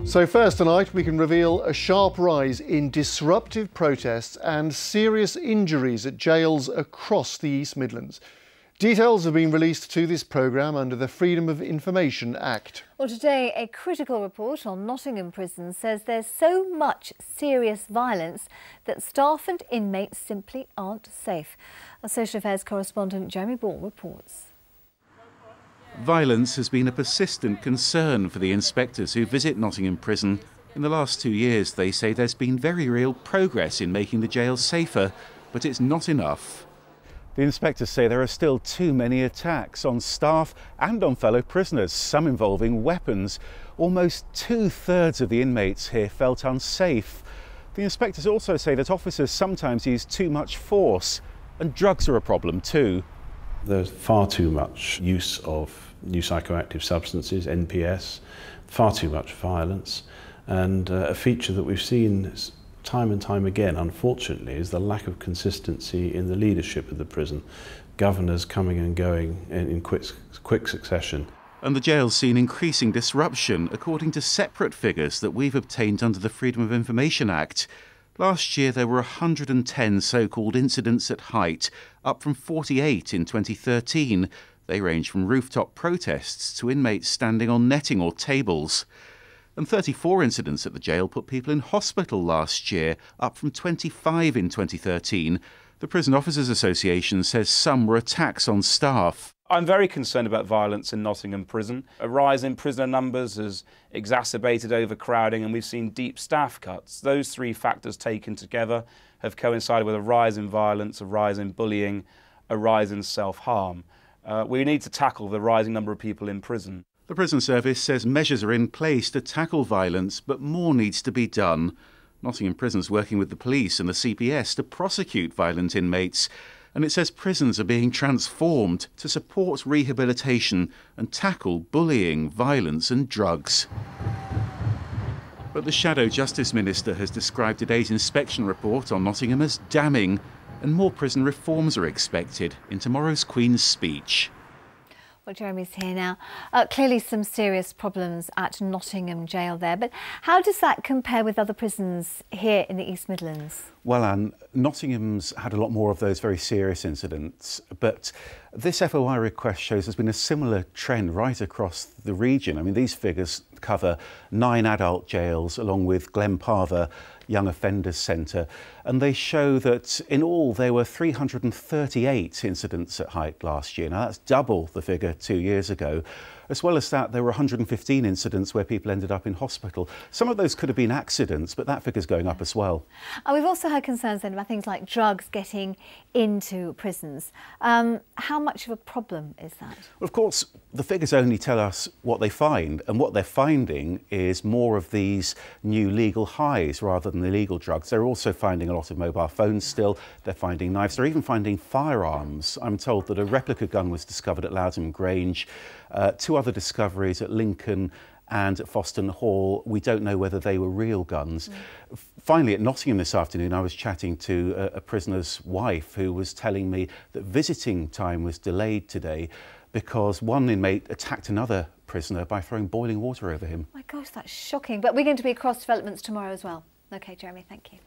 So first tonight we can reveal a sharp rise in disruptive protests and serious injuries at jails across the East Midlands. Details have been released to this programme under the Freedom of Information Act. Well, today a critical report on Nottingham Prison says there's so much serious violence that staff and inmates simply aren't safe. Our social affairs correspondent Jeremy Ball reports. Violence has been a persistent concern for the inspectors who visit Nottingham Prison. In the last 2 years, they say there's been very real progress in making the jail safer, but it's not enough. The inspectors say there are still too many attacks on staff and on fellow prisoners, some involving weapons. Almost 2/3 of the inmates here felt unsafe. The inspectors also say that officers sometimes use too much force, and drugs are a problem too. There's far too much use of new psychoactive substances, NPS, far too much violence, and a feature that we've seen time and time again, unfortunately, is the lack of consistency in the leadership of the prison. Governors coming and going in quick succession. And the jail's seen increasing disruption, according to separate figures that we've obtained under the Freedom of Information Act. Last year there were 110 so-called incidents at height, up from 48 in 2013. They range from rooftop protests to inmates standing on netting or tables. And 34 incidents at the jail put people in hospital last year, up from 25 in 2013. The Prison Officers Association says some were attacks on staff. I'm very concerned about violence in Nottingham Prison. A rise in prisoner numbers has exacerbated overcrowding, and we've seen deep staff cuts. Those three factors taken together have coincided with a rise in violence, a rise in bullying, a rise in self-harm. We need to tackle the rising number of people in prison. The Prison Service says measures are in place to tackle violence, but more needs to be done. Nottingham Prison's working with the police and the CPS to prosecute violent inmates, and it says prisons are being transformed to support rehabilitation and tackle bullying, violence and drugs. But the Shadow Justice Minister has described today's inspection report on Nottingham as damning, and more prison reforms are expected in tomorrow's Queen's speech. Well, Jeremy's here now. Clearly some serious problems at Nottingham Jail there, but how does that compare with other prisons here in the East Midlands? Well, Anne, Nottingham's had a lot more of those very serious incidents, but this FOI request shows there's been a similar trend right across the region. I mean, these figures cover 9 adult jails along with Glenparva Young Offenders Centre, and they show that in all there were 338 incidents at height last year. Now that's double the figure 2 years ago. As well as that, there were 115 incidents where people ended up in hospital. Some of those could have been accidents, but that figure's going up as well. And we've also had concerns then about things like drugs getting into prisons. How much of a problem is that? Well, of course, the figures only tell us what they find, and what they're finding is more of these new legal highs rather than illegal drugs. They're also finding a lot of mobile phones still, they're finding knives, they're even finding firearms. I'm told that a replica gun was discovered at Loudham Grange, 2 other discoveries at Lincoln and at Foston Hall. We don't know whether they were real guns. Finally, at Nottingham this afternoon, I was chatting to a prisoner's wife who was telling me that visiting time was delayed today because one inmate attacked another prisoner by throwing boiling water over him. My gosh, that's shocking. But we're going to be across developments tomorrow as well. OK, Jeremy, thank you.